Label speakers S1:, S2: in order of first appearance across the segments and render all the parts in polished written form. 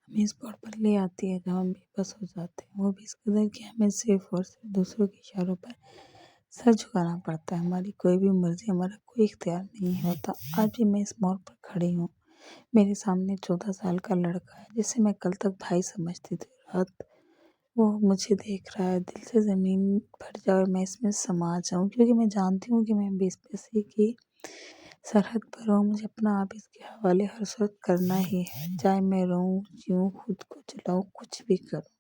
S1: ہمیں اس بورڈ پر لے آتی ہے کہ ہم بے بس ہو جاتے ہیں، وہ بھی اس قدر کہ ہمیں صرف اور صرف دوسروں کے اشاروں پر سر جھکانا پڑتا ہے۔ ہماری کوئی بھی مرضی، ہمارا کوئی اختیار نہیں ہوتا۔ آج بھی میں اس موڑ پر کھڑی ہوں، میرے سامنے 14 سال کا لڑکا ہے جسے میں کل تک بھائی سمجھتی تھی۔ رات وہ مجھے دیکھ رہا ہے، دل سے زمین پھٹ جائے اور میں اس میں سما جاؤں، کیونکہ میں جانتی ہوں کہ میں بے بسی کی سرحد پر ہوں۔ مجھے اپنا آپ اس کے حوالے ہر صورت کرنا ہی ہے، چاہے میں روؤں، جیوں، خود کو جلاؤں، کچھ بھی کروں۔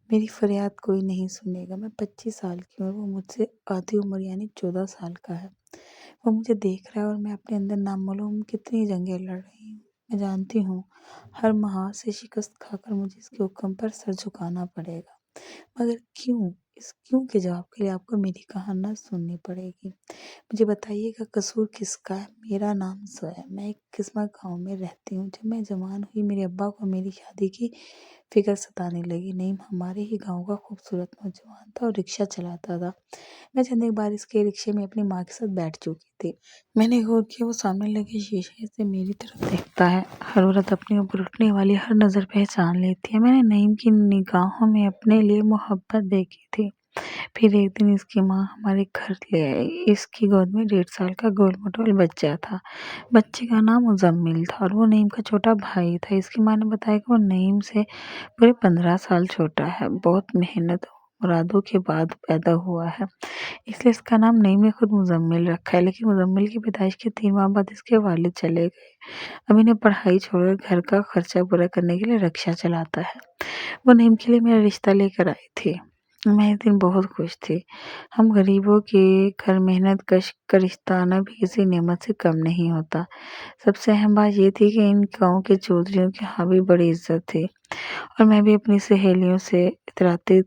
S1: میری فریاد کوئی نہیں سنے گا۔ میں 25 سال کی ہوں اور وہ مجھ سے آدھی عمر یعنی 14 سال کا ہے۔ وہ مجھے دیکھ رہا ہے اور میں اپنے اندر نامعلوم کتنی جنگیں لڑ رہی ہوں۔ میں جانتی ہوں ہر محاذ سے شکست کھا کر مجھے اس کے حکم پر سر جھکانا پڑے گا، مگر کیوں؟ اس کیوں کے جواب کے لیے آپ کو میری کہانی سننی پڑے گی۔ مجھے بتائیے گا قصور کس کا ہے؟ میرا نام زو ہے، میں ایک قسمہ گاؤں میں رہتی ہوں۔ جب میں جوان ہوئی میرے ابا کو میری شادی کی فکر ستانے لگی۔ نعیم ہمارے ہی گاؤں کا خوبصورت نوجوان تھا اور رکشہ چلاتا تھا۔ میں چند ایک بار اس کے رکشے میں اپنی ماں کے ساتھ بیٹھ چکی تھی۔ میں نے غور کیا، وہ سامنے لگے شیشے سے میری طرف دیکھتا ہے۔ ہر عورت اپنے اوپر اٹھنے والی ہر نظر پہچان لیتی ہے۔ میں نے نعیم کی نگاہوں میں اپنے لیے محبت دیکھی تھی۔ پھر ایک دن اس کی ماں ہمارے گھر لے آئی۔ اس کی گود میں 1.5 سال کا گول مٹول بچہ تھا۔ بچے کا نام مزمل تھا اور وہ نعیم کا چھوٹا بھائی تھا۔ اس کی ماں نے بتایا کہ وہ نعیم سے پورے 15 سال چھوٹا ہے، بہت محنت اور مرادوں کے بعد پیدا ہوا ہے، اس لیے اس کا نام نعیم نے خود مزمل رکھا ہے۔ لیکن مزمل کی پیدائش کے 3 ماہ بعد اس کے والد چلے گئے۔ اب انہیں پڑھائی چھوڑ کر گھر کا خرچہ پورا کرنے کے لیے رکشہ چلاتا ہے۔ وہ نعیم کے لیے میرا رشتہ لے کر آئی تھی۔ میں اس دن بہت خوش تھی۔ ہم غریبوں کے گھر محنت کش کا رشتہ آنا بھی کسی نعمت سے کم نہیں ہوتا۔ سب سے اہم بات یہ تھی کہ ان گاؤں کے چودھریوں کے ہاں بھی بڑی عزت تھی، اور میں بھی اپنی سہیلیوں سے اتراتی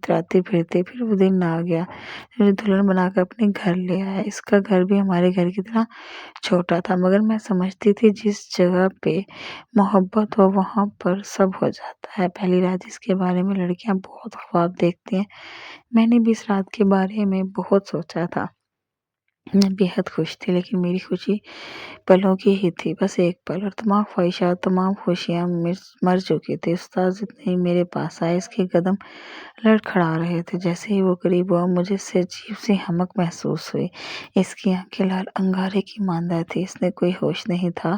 S1: پھرتی۔ پھر وہ دن آ گیا مجھے دلہن بنا کر اپنے گھر لے آیا۔ اس کا گھر بھی ہمارے گھر کی طرح چھوٹا تھا، مگر میں سمجھتی تھی جس جگہ پہ محبت ہو وہاں پر سب ہو جاتا ہے۔ پہلی رات جس کے بارے میں لڑکیاں بہت خواب دیکھتی ہیں، میں نے بھی اس رات کے بارے میں بہت سوچا تھا۔ میں بے حد خوش تھی، لیکن میری خوشی پلوں کی ہی تھی، بس ایک پل، اور تمام خواہشات، تمام خوشیاں مر چکی تھی۔ استاد نہیں میرے پاس آئے، اس کے قدم لڑکھڑا رہے تھے۔ جیسے ہی وہ قریب ہوا مجھے سے عجیب سی ہمک محسوس ہوئی۔ اس کی آنکھیں لال انگارے کی مانند تھی۔ اس نے کوئی ہوش نہیں تھا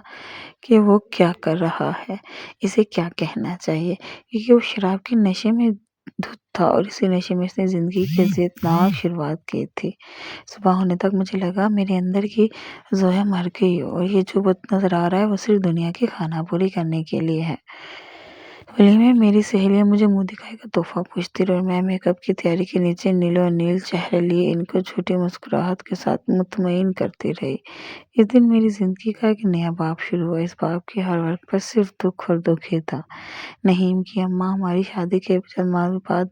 S1: کہ وہ کیا کر رہا ہے، اسے کیا کہنا چاہیے، کیونکہ وہ شراب کے نشے میں دھت تھا، اور اسی نشے میں اس نے زندگی کی عزتناک شروعات کی تھی۔ صبح ہونے تک مجھے لگا میرے اندر کی زویا مر گئی اور یہ جو بت نظر آ رہا ہے وہ صرف دنیا کی خانہ پوری کرنے کے لیے ہے۔ ولیمے میری سہیلیاں مجھے منہ دکھائی کا تحفہ پوچھتی رہی اور میں میک اپ کی تیاری کے نیچے نیلو نیل چہرے لیے ان کو جھوٹی مسکراہٹ کے ساتھ مطمئن کرتی رہی۔ اس دن میری زندگی کا ایک نیا باب شروع ہوا۔ اس باب کے ہر ورق پر صرف دکھ اور دکھ ہی تھا۔ نعیم کی اماں ہماری شادی کے چند ماہ بعد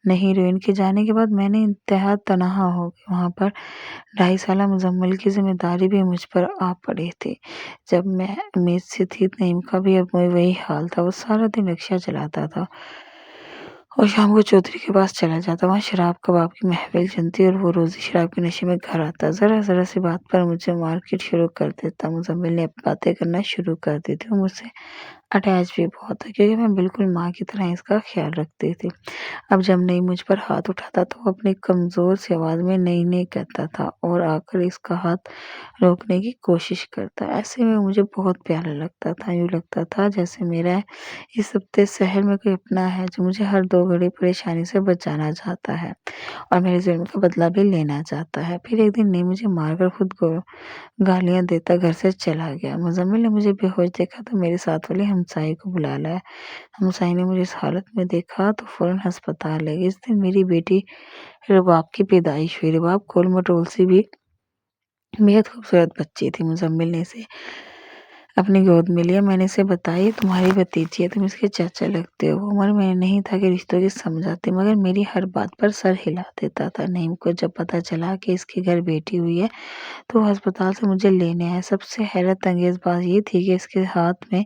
S1: نہیں رہی۔ ان کے جانے کے بعد میں نے انتہا تنہا ہو گئی۔ وہاں پر 2.5 سالہ مزمل کی ذمہ داری بھی مجھ پر آ پڑی تھی۔ جب میں امید سے تھی نعیم کا بھی اب وہی حال تھا۔ وہ سارا دن رکشہ چلاتا تھا اور شام کو چودھری کے پاس چلا جاتا، وہاں شراب کباب کی محفل جمتی اور وہ روزی شراب کے نشے میں گھر آتا۔ ذرا سی بات پر مجھے مارکیٹ شروع کر دیتا۔ مزمل نے باتیں کرنا شروع کر دی تھی۔ وہ مجھ سے اٹیچ بھی بہت تھا، کیونکہ میں بالکل ماں کی طرح اس کا خیال رکھتی تھی۔ اب جب نعیم مجھ پر ہاتھ اٹھاتا تو وہ اپنی کمزور سی آواز میں نہیں نہیں کہتا تھا اور آ کر اس کا ہاتھ روکنے کی کوشش کرتا۔ ایسے میں مجھے بہت پیارا لگتا تھا، یوں لگتا تھا جیسے میرا اس ہفتے شہر میں کوئی اپنا ہے جو مجھے ہر 2 گھڑی پریشانی سے بچانا چاہتا ہے اور میرے ظلم کا بدلہ بھی لینا چاہتا ہے۔ پھر ایک دن نعیم مجھے مار کر خود کو گالیاں دیتا گھر سے چلا گیا۔ مزمل نے مجھے بے ہوش دیکھا تو میرے ساتھ والی ہمسائے کو بلا لایا۔ ہمسائے نے مجھے اس حالت میں دیکھا تو فوراً ہسپتال لے گئی۔ اس دن میری بیٹی رباب کی پیدائش ہوئی۔ رباب گول مٹول سی بھی بے حد خوبصورت بچی تھی۔ مزمل نے اسے اپنی گود میں لیا۔ میں نے اسے بتایا یہ تمہاری بھتیجی ہے، تم اس کے چاچا لگتے ہو۔ وہ عمر میں نہیں تھا کہ رشتوں کی سمجھ آتی، مگر میری ہر بات پر سر ہلا دیتا تھا۔ نعیم کو جب پتہ چلا کہ اس کے گھر بیٹی ہوئی ہے تو وہ ہسپتال سے مجھے لینے آیا۔ سب سے حیرت انگیز بات یہ تھی کہ اس کے ہاتھ میں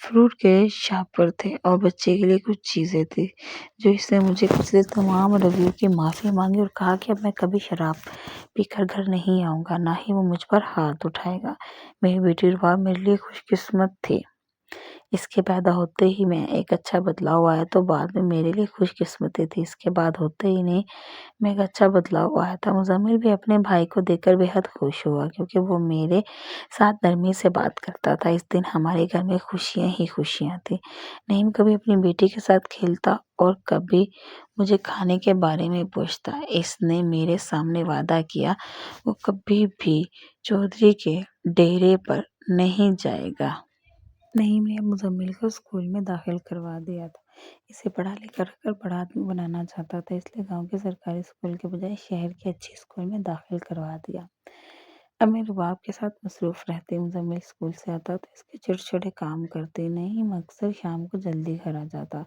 S1: فروٹ کے شاپر تھے اور بچے کے لیے کچھ چیزیں تھیں جو اس نے مجھے پچھلے تمام رویوں کی معافی مانگی اور کہا کہ اب میں کبھی شراب پی کر گھر نہیں آؤں گا، نہ ہی وہ مجھ پر ہاتھ اٹھائے گا۔ میری بیٹی رباب میرے لیے خوش قسمت تھی۔ اس کے پیدا ہوتے ہی میں ایک اچھا بدلاؤ آیا تو بعد میں میرے لیے خوش قسمتی تھی۔ اس کے بعد ہوتے ہی نہیں میں ایک اچھا بدلاؤ آیا تھا۔ مزمل بھی اپنے بھائی کو دیکھ کر بے حد خوش ہوا کیونکہ وہ میرے ساتھ نرمی سے بات کرتا تھا۔ اس دن ہمارے گھر میں خوشیاں ہی خوشیاں تھیں۔ نعیم کبھی اپنی بیٹی کے ساتھ کھیلتا اور کبھی مجھے کھانے کے بارے میں پوچھتا۔ اس نے میرے سامنے وعدہ کیا وہ کبھی بھی چودھری کے ڈیرے پر نہیں جائے گا۔ نعیم نے مزمل کو اسکول میں داخل کروا دیا تھا۔ اسے پڑھا لکھا کر بڑا آدمی بنانا چاہتا تھا، اس لیے گاؤں کے سرکاری اسکول کے بجائے شہر کے اچھے اسکول میں داخل کروا دیا۔ اب میں رباب کے ساتھ مصروف رہتی۔ مزمل اسکول سے آتا تو اس کے چھوٹے چھوٹے کام کرتی۔ نعیم اکثر شام کو جلدی گھر آ جاتا،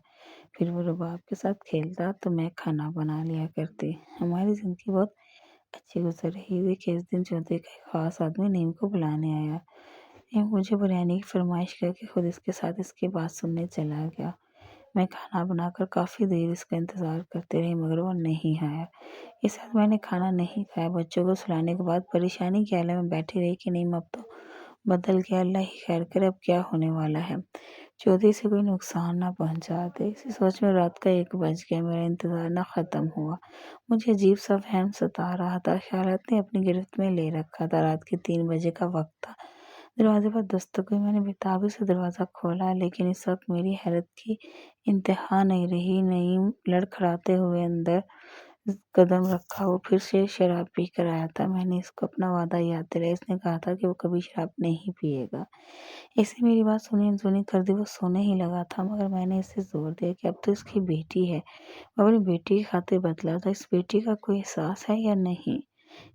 S1: پھر وہ رباب کے ساتھ کھیلتا تو میں کھانا بنا لیا کرتی۔ ہماری زندگی بہت اچھی گزر رہی تھی کہ اس دن چودھری کا ایک خاص آدمی نعیم کو بلانے آیا۔ نعیم مجھے بریانی کی فرمائش کر کے خود اس کے ساتھ اس کی بات سننے چلا گیا۔ میں کھانا بنا کر کافی دیر اس کا انتظار کرتے رہی مگر وہ نہیں آیا۔ اس رات میں نے کھانا نہیں کھایا۔ بچوں کو سلانے کے بعد پریشانی کے عالم میں بیٹھی رہی کہ نعیم اب تو بدل گیا، اللہ ہی خیر کرے اب کیا ہونے والا ہے، چودھری سے کوئی نقصان نہ پہنچا دے۔ اسی سوچ میں رات کا 1 بج گیا، میرا انتظار نہ ختم ہوا۔ مجھے عجیب سا وہم ستا رہا تھا، خیالات نے اپنی گرفت میں لے رکھا تھا۔ رات کے 3 بجے کا وقت تھا، دروازے پر دستک ہوئی۔ میں نے بےتابی سے دروازہ کھولا لیکن اس وقت میری حیرت کی انتہا نہیں رہی۔ نعیم لڑکھڑاتے ہوئے اندر قدم رکھا، وہ پھر سے شراب پی کر آیا تھا۔ میں نے اس کو اپنا وعدہ یاد دلایا، اس نے کہا تھا کہ وہ کبھی شراب نہیں پیے گا۔ اس نے میری بات سنی انسنی کر دی، وہ سونے ہی لگا تھا مگر میں نے اسے زور دیا کہ اب تو اس کی بیٹی ہے، وہ اپنی بیٹی کی خاطر بدلا تھا، اس بیٹی کا کوئی احساس ہے یا نہیں؟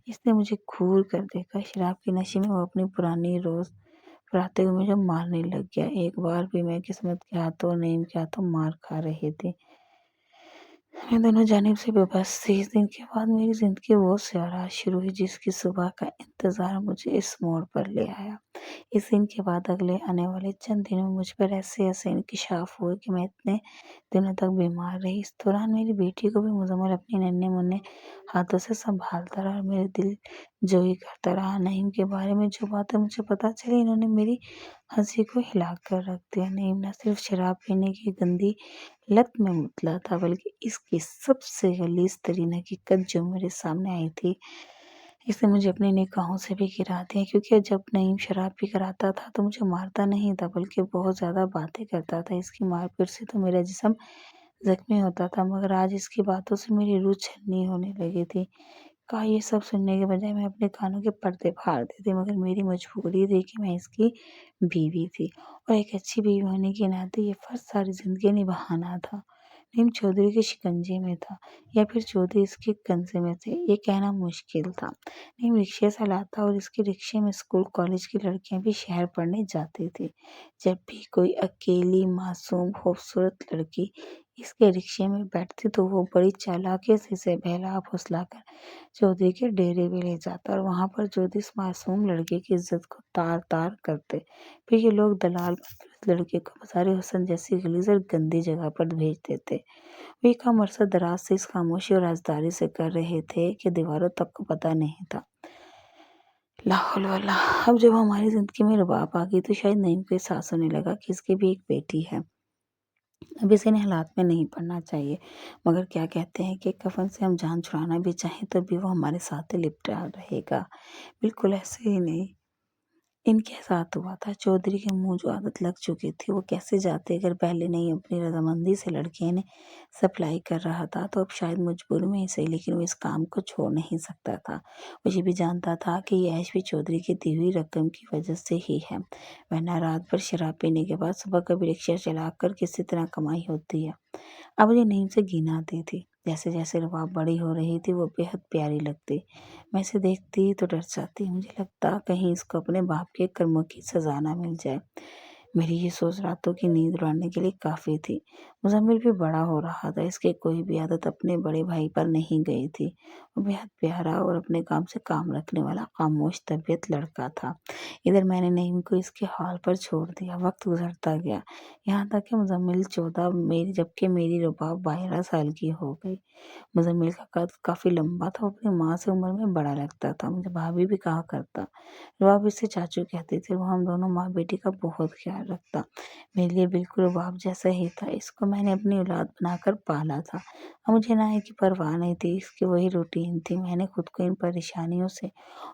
S1: اس نے مجھے گھور کر دیکھا، شراب کی نشے میں وہ اپنی پرانی روز پراتے ہوئے مجھے مارنے لگ گیا۔ ایک بار بھی میں قسمت کے ہاتھوں اور نعیم کے ہاتھوں مار کھا رہی تھی۔ میں دونوں جانب سے بے بس تھی۔ اس دن کے بعد میری زندگی وہ سیارات شروع ہوئی جس کی صبح کا انتظار مجھے اس موڑ پر لے آیا۔ اس دن کے بعد اگلے آنے والے چند دنوں میں مجھ پر ایسے ایسے انکشاف ہوئے کہ میں اتنے دنوں تک بیمار رہی۔ اس دوران میری بیٹی کو بھی مزمل اپنے ننھے منھے ہاتھوں سے سنبھالتا رہا اور میرے دل جوئی کرتا رہا۔ نعیم کے بارے میں جو باتیں مجھے پتہ چلی انہوں نے میری ہنسی کو ہلا کر رکھ دیا۔ نعیم نہ صرف شراب پینے کی گندی لت میں مبتلا تھا بلکہ اس کی سب سے غلیظ ترین حقیقت جو میرے سامنے آئی تھی، اس نے مجھے اپنی نگاہوں سے بھی گرا دیا کیونکہ جب نعیم شراب پی کر آتا تھا تو مجھے مارتا نہیں تھا بلکہ بہت زیادہ باتیں کرتا تھا۔ اس کی مار پیٹ سے تو میرا جسم زخمی ہوتا تھا مگر آج اس کی باتوں سے میری روح چھلنی ہونے لگی تھی۔ کہا یہ سب سننے کے بجائے میں اپنے کانوں کے پردے پھاڑ دیتی مگر میری مجبوری تھی کہ میں اس کی بیوی تھی اور ایک اچھی بیوی ہونے کے ناطے یہ فرض ساری زندگی نبھانا تھا۔ نعیم چودھری کے شکنجے میں تھا یا پھر چودھری اس کے کنزے میں تھے، یہ کہنا مشکل تھا۔ نعیم رکشے سے لاتا اور اس کے رکشے میں اسکول کالج کی لڑکیاں بھی شہر پڑھنے جاتی تھی۔ جب بھی کوئی اکیلی معصوم خوبصورت لڑکی اس کے رکشے میں بیٹھتی تو وہ بڑی چالاکی سے اسے بہلا پھسلا کر چودھری کے ڈیرے بھی لے جاتا اور وہاں پر چودھری اس معصوم لڑکے کی عزت کو تار تار کرتے۔ پھر یہ لوگ دلال بن کر اس لڑکے کو مزار حسن جیسی غلیظ اور گندی جگہ پر بھیج دیتے۔ وہ یہ کام عرصہ دراز سے اس خاموشی اور رازداری سے کر رہے تھے کہ دیواروں تک کو پتہ نہیں تھا۔ لا حول ولا۔ اب جب ہماری زندگی میں رباب آ گئی تو شاید نعیم کو احساس ہونے لگا کہ اس کی بھی ایک بیٹی ہے۔ اب اسے ان حالات میں نہیں پڑھنا چاہیے مگر کیا کہتے ہیں کہ کفن سے ہم جان چھڑانا بھی چاہیں تو بھی وہ ہمارے ساتھ لپٹا رہے گا۔ بالکل ایسے ہی نہیں ان کے ساتھ ہوا تھا۔ چودھری کے منہ جو عادت لگ چکی تھی وہ کیسے جاتے اگر پہلے نہیں اپنی رضامندی سے لڑکیاں نے سپلائی کر رہا تھا تو اب شاید مجبور میں ہی صحیح لیکن وہ اس کام کو چھوڑ نہیں سکتا تھا۔ وہ یہ بھی جانتا تھا کہ یہ عیش بھی چودھری کی دی ہوئی رقم کی وجہ سے ہی ہے، ورنہ رات بھر شراب پینے کے بعد صبح کبھی رکشہ چلا کر کسی طرح کمائی ہوتی ہے۔ اب مجھے نعیم سے گھن آتی تھی۔ جیسے جیسے رباب بڑی ہو رہی تھی وہ بے حد پیاری لگتی۔ میں اسے دیکھتی تو ڈر جاتی، مجھے لگتا کہیں اس کو اپنے باپ کے کرموں کی سزا نہ مل جائے۔ میری یہ سوچ راتوں کی نیند اڑانے کے لیے کافی تھی۔ مزمل بھی بڑا ہو رہا تھا، اس کی کوئی بھی عادت اپنے بڑے بھائی پر نہیں گئی تھی۔ وہ بے حد پیارا اور اپنے کام سے کام رکھنے والا خاموش طبیعت لڑکا تھا۔ ادھر میں نے نعیم کو اس کے حال پر چھوڑ دیا۔ وقت گزرتا گیا یہاں تک کہ مزمل 14 جبکہ میری رباب 12 سال کی ہو گئی۔ مزمل کا قد کافی لمبا تھا، وہ اپنی ماں سے عمر میں بڑا لگتا تھا، مجھے بھابھی بھی کہا کرتا۔ رباب اس سے چاچو کہتی تھی اور وہ ہم دونوں ماں بیٹی کا بہت خیال رکھتا، میرے لیے بالکل باپ جیسا ہی تھا۔ اس کو میں نے اپنی اولاد بنا کر پالا تھا اور مجھے نہ کی پرواہ نہیں تھی، اس کی وہی روٹین تھی۔ میں نے خود کو ان پریشانیوں سے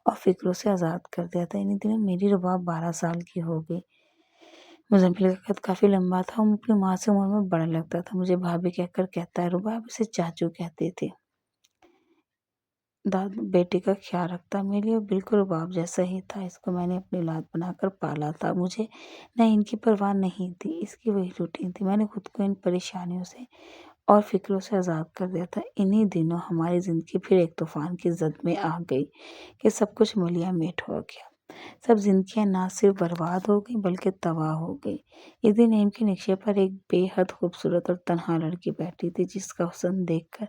S1: اور فکروں سے آزاد کر دیا تھا۔ انہیں دنوں میری رباب 12 سال کی ہو گئی۔ مزمل کا قد کافی لمبا تھا، وہ اپنی ماں سے عمر میں بڑا لگتا تھا۔ مجھے بھابھی کہہ کر کہتا ہے، رباب اسے چاچو کہتی تھی۔ بیٹی کا خیال رکھتا، میرے لیے بالکل باپ جیسا ہی تھا۔ اس کو میں نے اپنی اولاد بنا کر پالا تھا، مجھے نہ ان کی پرواہ نہیں تھی، اس کی وہی روٹین تھی۔ میں نے خود کو ان پریشانیوں سے اور فکروں سے آزاد کر دیا تھا۔ انہی دنوں ہماری زندگی پھر ایک طوفان کی زد میں آ گئی کہ سب کچھ ملیا میٹ ہو گیا۔ سب زندگیاں نہ صرف برباد ہو گئی بلکہ تباہ ہو گئی۔ اس دن نیم کے نقشے پر ایک بے حد خوبصورت اور تنہا لڑکی بیٹھی تھی، جس کا حسن دیکھ کر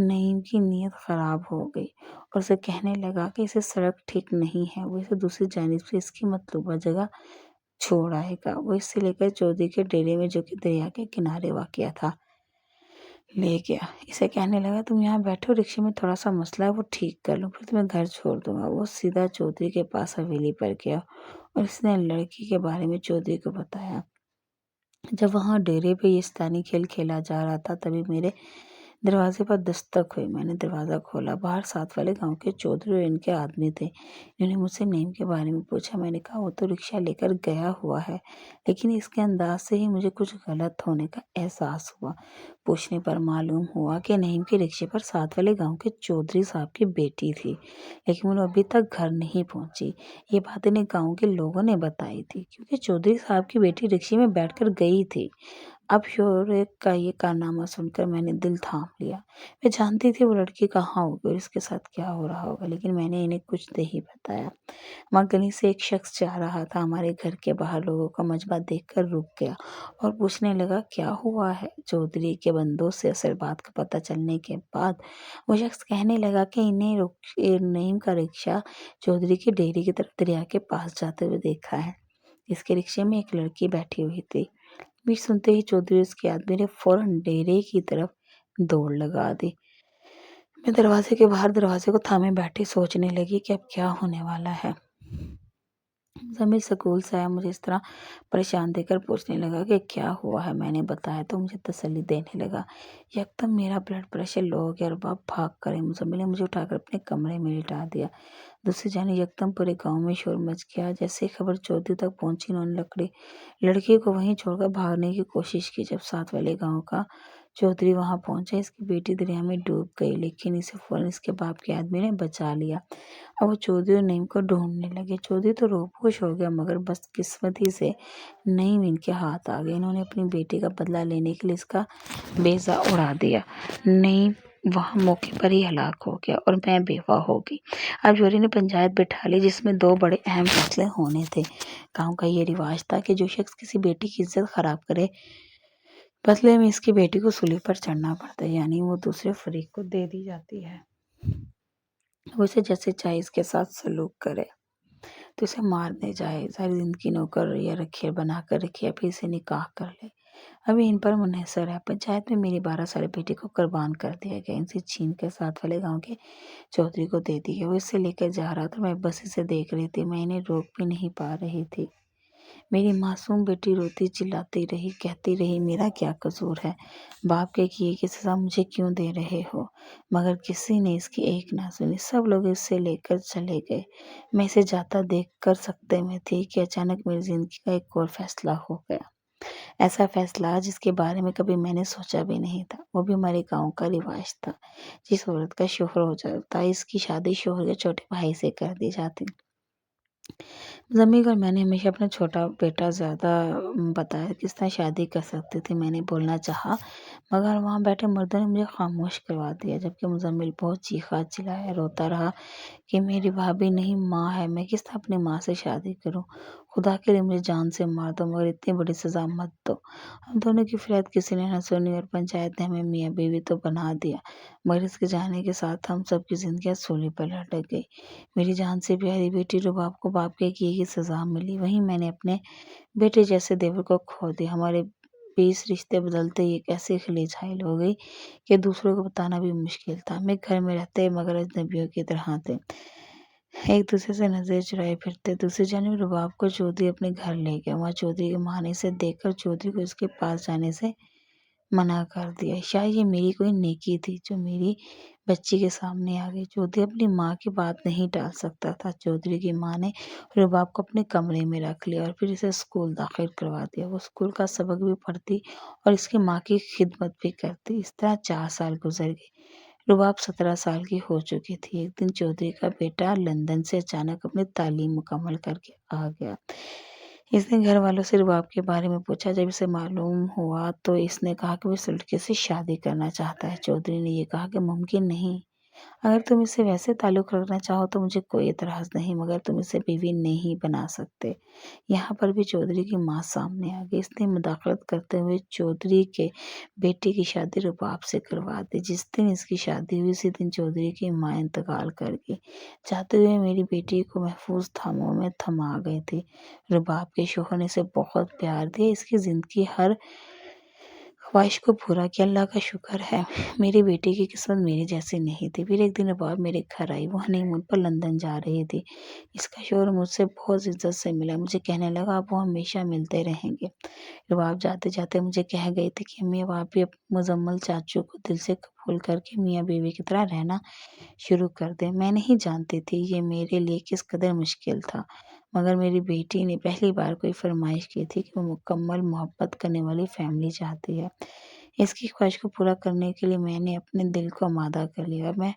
S1: نعیم کی نیت خراب ہو گئی اور اسے کہنے لگا کہ اسے سڑک ٹھیک نہیں ہے، وہ اسے دوسری جانب سے اس کی مطلوبہ جگہ چھوڑ آئے گا۔ وہ اس سے لے کر چودھری کے ڈیرے میں، جو کہ دریا کے کنارے واقع تھا، لے گیا۔ اسے کہنے لگا، تم یہاں بیٹھو، رکشے میں تھوڑا سا مسئلہ ہے، وہ ٹھیک کر لوں، پھر تمہیں گھر چھوڑ دوں گا۔ وہ سیدھا چودھری کے پاس حویلی پر گیا اور اس نے لڑکی کے بارے میں چودھری کو بتایا۔ جب وہاں ڈیرے پہ یہ ستانی کھیل کھیلا جا رہا تھا، تبھی میرے دروازے پر دستک ہوئی۔ میں نے دروازہ کھولا۔ باہر ساتھ والے گاؤں کے چودھری اور ان کے آدمی تھے۔ انہوں نے مجھ سے نعیم کے بارے میں پوچھا۔ میں نے کہا، وہ تو رکشہ لے کر گیا ہوا ہے، لیکن اس کے انداز سے ہی مجھے کچھ غلط ہونے کا احساس ہوا۔ پوچھنے پر معلوم ہوا کہ نعیم کے رکشے پر ساتھ والے گاؤں کے چودھری صاحب کی بیٹی تھی، لیکن وہ ابھی تک گھر نہیں پہنچی۔ یہ بات انہیں گاؤں کے لوگوں نے بتائی تھی، کیونکہ چودھری صاحب کی بیٹی رکشے میں بیٹھ کر گئی تھی۔ اب شوہر کا یہ کارنامہ سن کر میں نے دل تھام لیا۔ میں جانتی تھی وہ لڑکی کہاں ہوگی اور اس کے ساتھ کیا ہو رہا ہوگا، لیکن میں نے انہیں کچھ نہیں بتایا۔ وہاں گلی سے ایک شخص جا رہا تھا، ہمارے گھر کے باہر لوگوں کا مجمع دیکھ کر رک گیا اور پوچھنے لگا، کیا ہوا ہے؟ چودھری کے بندوں سے اصل بات کا پتہ چلنے کے بعد وہ شخص کہنے لگا کہ انہیں نعیم کا رکشہ چودھری کے ڈیرے کی طرف دریا کے پاس جاتے ہوئے دیکھا ہے۔ اس کے رکشے میں ایک لڑکی بیٹھی ہوئی تھی۔ بھی سنتے ہی چودھری اور اس کے آدمی نے فوراً ڈیرے کی طرف دوڑ لگا دی۔ میں دروازے کے باہر دروازے کو تھامے بیٹھی سوچنے لگی کہ اب کیا ہونے والا ہے۔ زمین سکول سے آیا، مجھے اس طرح پریشان دیکھ کر پوچھنے لگا کہ کیا ہوا ہے۔ میں نے بتایا تو مجھے تسلی دینے لگا۔ یکدم میرا بلڈ پریشر لو ہو گیا اور باپ بھاگ کر مزمل نے مجھے اٹھا کر اپنے کمرے میں لٹا دیا۔ دوسری جانب یکدم پورے گاؤں میں شور مچ گیا۔ جیسے خبر چودھری تک پہنچی، انہوں نے لڑکی کو وہیں چھوڑ کر بھاگنے کی کوشش کی۔ جب ساتھ والے گاؤں کا چودھری وہاں پہنچا، اس کی بیٹی دریا میں ڈوب گئی، لیکن اسے فوراً اس کے باپ کے آدمی نے بچا لیا۔ اب وہ چودھری اور نعیم کو ڈھونڈنے لگے۔ چودھری تو روبوش ہو گیا، مگر بدقسمتی سے نعیم ان کے ہاتھ آ گئی۔ انہوں نے اپنی بیٹی کا بدلہ لینے کے لیے اس کا بیضا اڑا دیا۔ نعیم وہاں موقع پر ہی ہلاک ہو گیا اور میں بیوہ ہو گئی۔ اب جوہری نے پنچایت بٹھا لی، جس میں 2 بڑے اہم فیصلے ہونے تھے۔ گاؤں کا یہ رواج تھا کہ جو شخص کسی بیٹی کی عزت خراب کرے، بدلے میں اس کی بیٹی کو سولی پر چڑھنا پڑتا ہے، یعنی وہ دوسرے فریق کو دے دی جاتی ہے۔ وہ اسے جیسے چاہے اس کے ساتھ سلوک کرے، تو اسے مار دے جائے، ساری زندگی نوکر یا رکھیل بنا کر رکھے، یا پھر اسے نکاح کر لے۔ ابھی ان پر منحصر ہے۔ پنچایت میں میری 12 سالہ بیٹی کو قربان کر دیا گیا، ان سے چھین کر ساتھ والے گاؤں کے چودھری کو دے دی گئی۔ وہ اسے لے کر جا رہا تھا، میں بس اسے دیکھ رہی تھی، میں انہیں روک بھی نہیں پا رہی تھی۔ میری معصوم بیٹی روتی چلاتی رہی، کہتی رہی، میرا کیا قصور ہے؟ باپ کے کیے کی سزا مجھے کیوں دے رہے ہو؟ مگر کسی نے اس کی ایک نہ سنی۔ سب لوگ اس سے لے کر چلے گئے۔ میں اسے جاتا دیکھ کر سکتے میں تھی کہ اچانک میری زندگی کا ایک اور فیصلہ ہو گیا۔ ایسا فیصلہ جس کے بارے میں کبھی میں نے سوچا بھی نہیں تھا۔ وہ بھی ہمارے گاؤں کا رواج تھا، جس عورت کا شوہر ہو جاتا اس کی شادی شوہر کے چھوٹے بھائی سے کر دی جاتی۔ زمین اور میں نے ہمیشہ اپنا چھوٹا بیٹا زیادہ بتایا کس طرح شادی کر سکتی تھی۔ میں نے بولنا چاہا، مگر وہاں بیٹھے مردوں نے مجھے خاموش کروا دیا، جبکہ مزمل بہت چیخا چلایا، روتا رہا کہ میری بھابھی نہیں، ماں ہے، میں کس طرح اپنی ماں سے شادی کروں؟ خدا کے لیے مجھے جان سے مار دو، مگر اتنی بڑی سزا مت دو۔ ہم دونوں کی فریاد کسی نے نہ سنی اور پنچایت نے ہمیں میاں بیوی تو بنا دیا، مگر اس کے جانے کے ساتھ ہم سب کی زندگیاں سولی پر لٹک گئی۔ میری جان سے پیاری بیٹی رباب کو باپ کے کیے کی سزا ملی، وہیں میں نے اپنے بیٹے جیسے دیور کو کھو دیا۔ ہمارے 20 رشتے بدلتے ہی ایک ایسی خلیج حائل ہو گئی کہ دوسروں کو بتانا بھی مشکل تھا۔ ہمیں گھر میں رہتے مگر اجنبیوں کی طرح تھے۔ ایک دوسرے سے نظر چرائے پھرتے۔ دوسری جانب رباب کو چودھری اپنے گھر لے گیا۔ وہاں چودھری کے ماں نے اسے دیکھ کر چودھری کو اس کے پاس جانے سے منع کر دیا۔ شاید یہ میری کوئی نیکی تھی جو میری بچی کے سامنے آ گئی۔ چودھری اپنی ماں کی بات نہیں ٹال سکتا تھا۔ چودھری کی ماں نے رباب کو اپنے کمرے میں رکھ لیا اور پھر اسے اسکول داخل کروا دیا۔ وہ اسکول کا سبق بھی پڑھتی اور اس کی ماں کی خدمت بھی کرتی۔ اس طرح 4 سال گزر گئے۔ رباب 17 سال کی ہو چکی تھی۔ ایک دن چودھری کا بیٹا لندن سے اچانک اپنی تعلیم مکمل کر کے آ گیا۔ اس نے گھر والوں سے رباب کے بارے میں پوچھا۔ جب اسے معلوم ہوا تو اس نے کہا کہ وہ اس لڑکے سے شادی کرنا چاہتا ہے۔ چودھری نے یہ کہا کہ ممکن نہیں، اگر تم اس سے ویسے تعلق رکھنا چاہو تو مجھے کوئی اعتراض نہیں، مگر تم اسے بیوی نہیں بنا سکتے۔ یہاں پر بھی چودھری کی ماں سامنے آ گئی۔ اس نے مداخلت کرتے ہوئے چودھری کے بیٹے کی شادی رباب سے کروا دی۔ جس دن اس کی شادی ہوئی اسی دن چودھری کی ماں انتقال کر گئی۔ چاہتے ہوئے میری بیٹی کو محفوظ تھاموں میں تھما گئی تھی۔ رباب کے شوہر نے اسے بہت پیار دیا، اس کی زندگی ہر خواہش کو پورا کیا۔ اللہ کا شکر ہے میری بیٹی کی قسمت میری جیسی نہیں تھی۔ پھر ایک دن رباب میرے گھر آئی۔ وہ ہنی مون پر لندن جا رہی تھی۔ اس کا شوہر مجھ سے بہت عزت سے ملا، مجھے کہنے لگا اب وہ ہمیشہ ملتے رہیں گے۔ رباب جاتے جاتے مجھے کہہ گئی تھی کہ امی اب آپ بھی مزمل چاچو کو دل سے قبول کر کے میاں بیوی کی طرح رہنا شروع کر دیں۔ میں نہیں جانتی تھی یہ میرے لیے کس قدر مشکل تھا، مگر میری بیٹی نے پہلی بار کوئی فرمائش کی تھی کہ وہ مکمل محبت کرنے والی فیملی چاہتی ہے۔ اس کی خواہش کو پورا کرنے کے لیے میں نے اپنے دل کو آمادہ کر لیا اور میں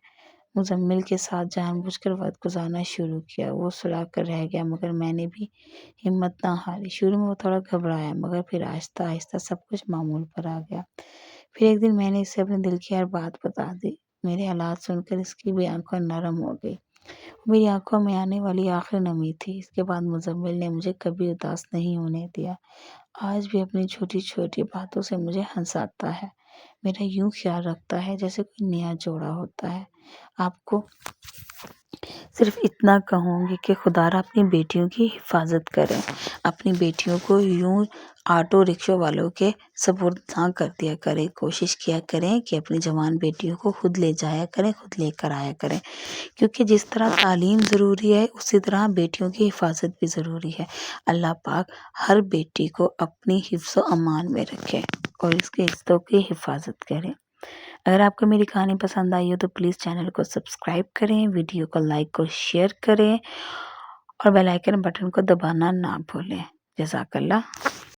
S1: مزمل کے ساتھ جان بوجھ کر وقت گزارنا شروع کیا۔ وہ سلا کر رہ گیا مگر میں نے بھی ہمت نہ ہاری۔ شروع میں وہ تھوڑا گھبرایا مگر پھر آہستہ آہستہ سب کچھ معمول پر آ گیا۔ پھر ایک دن میں نے اسے اپنے دل کی ہر بات بتا دی۔ میرے حالات سن کر اس کی بھی آنکھیں نرم ہو گئی۔ میری آنکھوں میں آنے والی آخری نمی تھی۔ اس کے بعد مزمل نے مجھے کبھی اداس نہیں ہونے دیا۔ آج بھی اپنی چھوٹی چھوٹی باتوں سے مجھے ہنساتا ہے، میرا یوں خیال رکھتا ہے جیسے کوئی نیا جوڑا ہوتا ہے۔ آپ کو صرف اتنا کہوں گی کہ خدا را اپنی بیٹیوں کی حفاظت کریں۔ اپنی بیٹیوں کو یوں آٹو رکشوں والوں کے سپرد نہ کر دیا کریں۔ کوشش کیا کریں کہ اپنی جوان بیٹیوں کو خود لے جایا کریں، خود لے کر آیا کریں، کیونکہ جس طرح تعلیم ضروری ہے اسی طرح بیٹیوں کی حفاظت بھی ضروری ہے۔ اللہ پاک ہر بیٹی کو اپنی حفظ و امان میں رکھے اور اس کے عزتوں کی حفاظت کرے۔ اگر آپ کو میری کہانی پسند آئی ہو تو پلیز چینل کو سبسکرائب کریں، ویڈیو کو لائک اور شیئر کریں اور بیل آئیکن بٹن کو دبانا نہ بھولیں۔ جزاک اللہ۔